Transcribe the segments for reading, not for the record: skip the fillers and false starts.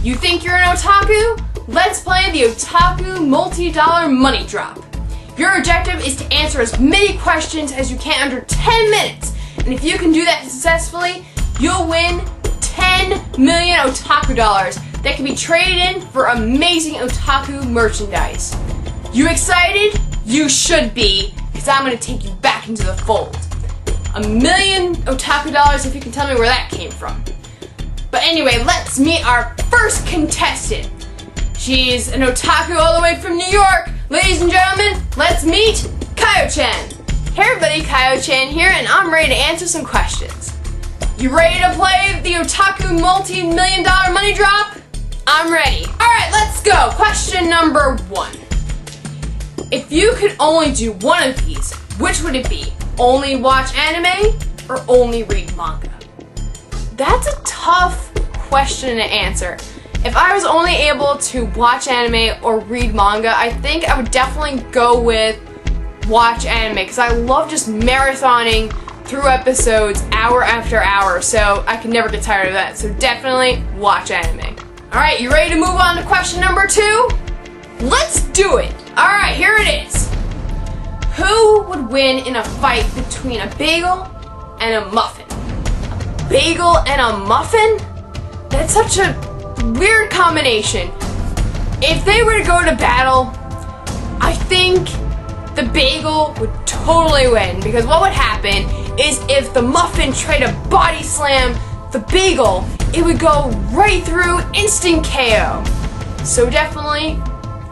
You think you're an otaku? Let's play the Otaku multi-dollar money drop. Your objective is to answer as many questions as you can under 10 minutes. And if you can do that successfully, you'll win 10 million otaku dollars that can be traded in for amazing otaku merchandise. You excited? You should be, because I'm going to take you back into the fold. 1 million otaku dollars if you can tell me where that came from. But anyway, let's meet our first contestant. She's an otaku all the way from New York. Ladies and gentlemen, let's meet Kio-chan. Hey everybody, Kio-chan here, and I'm ready to answer some questions. You ready to play the Otaku multi-million dollar money drop? I'm ready. Alright, let's go. Question number 1. If you could only do one of these, which would it be? Only watch anime or only read manga? That's a tough question to answer. If I was only able to watch anime or read manga, I think I would definitely go with watch anime because I love just marathoning through episodes hour after hour, so I can never get tired of that. So definitely watch anime. Alright, you ready to move on to question number 2? Let's do it! Alright, here it is. Who would win in a fight between a bagel and a muffin? A bagel and a muffin? That's such a weird combination. If they were to go to battle, I think the bagel would totally win, because what would happen is if the muffin tried to body slam the bagel, it would go right through, instant KO. So definitely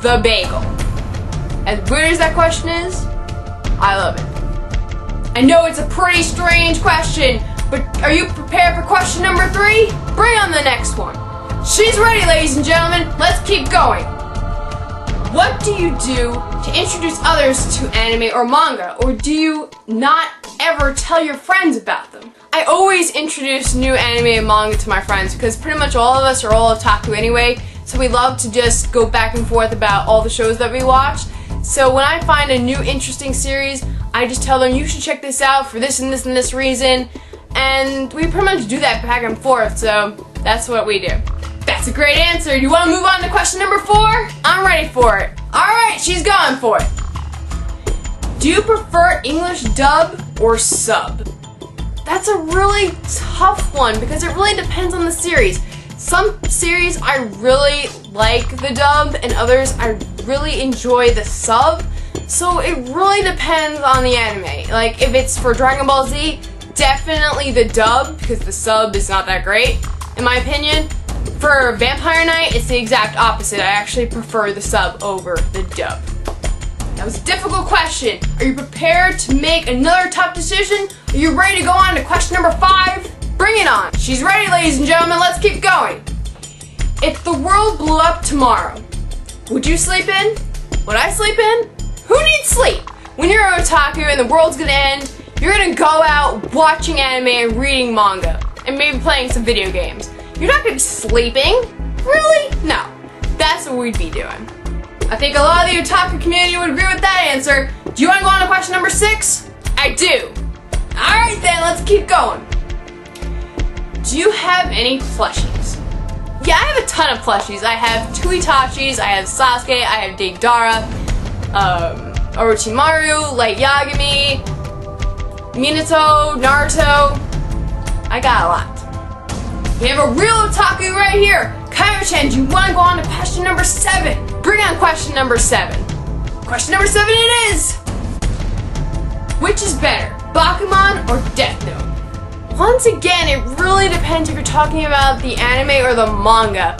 the bagel. As weird as that question is, I love it. I know it's a pretty strange question, but are you prepared for question number 3? Bring on the next one. She's ready, ladies and gentlemen. Let's keep going. What do you do to introduce others to anime or manga? Or do you not ever tell your friends about them? I always introduce new anime and manga to my friends because pretty much all of us are all otaku anyway, so we love to just go back and forth about all the shows that we watch. So when I find a new interesting series, I just tell them, you should check this out for this and this and this reason. And we pretty much do that back and forth, so that's what we do. That's a great answer. You want to move on to question number 4? I'm ready for it. Alright, she's going for it. Do you prefer English dub or sub? That's a really tough one because it really depends on the series. Some series I really like the dub and others I really enjoy the sub. So it really depends on the anime. Like if it's for Dragon Ball Z, definitely the dub because the sub is not that great, in my opinion. For Vampire Knight, it's the exact opposite. I actually prefer the sub over the dub. That was a difficult question. Are you prepared to make another tough decision? Are you ready to go on to question number 5? Bring it on. She's ready, ladies and gentlemen. Let's keep going. If the world blew up tomorrow, would you sleep in? Would I sleep in? Who needs sleep? When you're an otaku and the world's gonna end, you're gonna go out watching anime and reading manga and maybe playing some video games. You're not gonna be sleeping. Really? No. That's what we'd be doing. I think a lot of the otaku community would agree with that answer. Do you want to go on to question number 6? I do. Alright then, let's keep going. Do you have any plushies? Yeah, I have a ton of plushies. I have 2 Itachis, I have Sasuke, I have Deidara, Orochimaru, Light Yagami, Minato, Naruto. I got a lot. We have a real otaku right here. Kio-chan, do you want to go on to question number 7? Bring on question number 7. Question number 7 it is! Which is better, Bakuman or Death Note? Once again, it really depends if you're talking about the anime or the manga.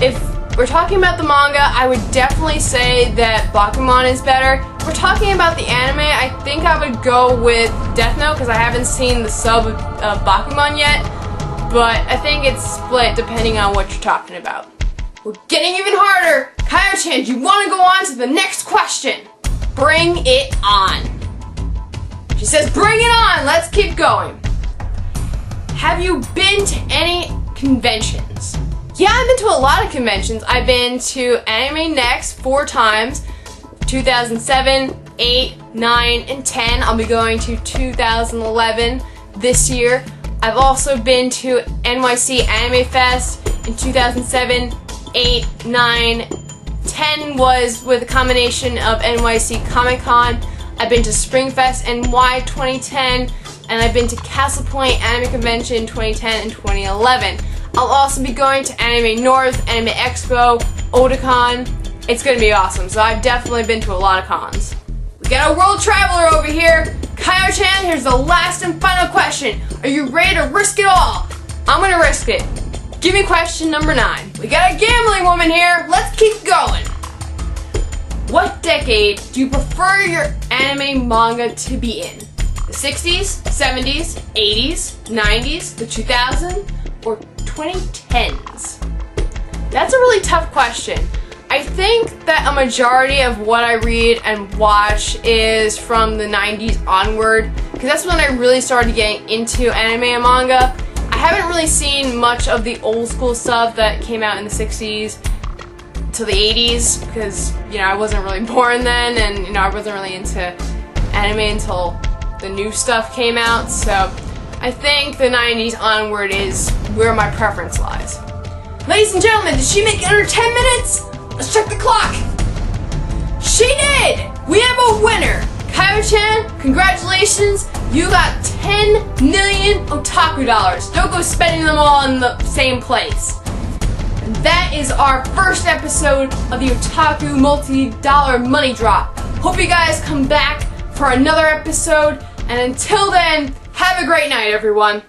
If we're talking about the manga, I would definitely say that Bakuman is better. If we're talking about the anime, I think I would go with Death Note because I haven't seen the sub of Bakuman yet. But I think it's split depending on what you're talking about. We're getting even harder. Kio-chan, do you want to go on to the next question? Bring it on. She says, bring it on. Let's keep going. Have you been to any conventions? Yeah, I've been to a lot of conventions. I've been to Anime Next 4 times. 2007, 8, 9, and 10. I'll be going to 2011 this year. I've also been to NYC Anime Fest in 2007, 8, 9, 10 was with a combination of NYC Comic Con. I've been to Springfest NY 2010, and I've been to Castle Point Anime Convention 2010 and 2011. I'll also be going to Anime North, Anime Expo, Otaku. It's gonna be awesome, so I've definitely been to a lot of cons. We got a world traveler over here. Kio-chan, here's the last and final question. Are you ready to risk it all? I'm gonna risk it. Give me question number 9. We got a gambling woman here. Let's keep going. What decade do you prefer your anime manga to be in? The 60s, 70s, 80s, 90s, the 2000s, or 2010s? That's a really tough question. I think that a majority of what I read and watch is from the 90s onward, because that's when I really started getting into anime and manga. I haven't really seen much of the old school stuff that came out in the 60s to the 80s, because, you know, I wasn't really born then, and, you know, I wasn't really into anime until the new stuff came out, so I think the 90s onward is where my preference lies. Ladies and gentlemen, did she make it under 10 minutes? Let's check the clock. She did! We have a winner. Kio-chan, congratulations. You got 10 million otaku dollars. Don't go spending them all in the same place. And that is our first episode of the Otaku multi-dollar money drop. Hope you guys come back for another episode. And until then, have a great night, everyone.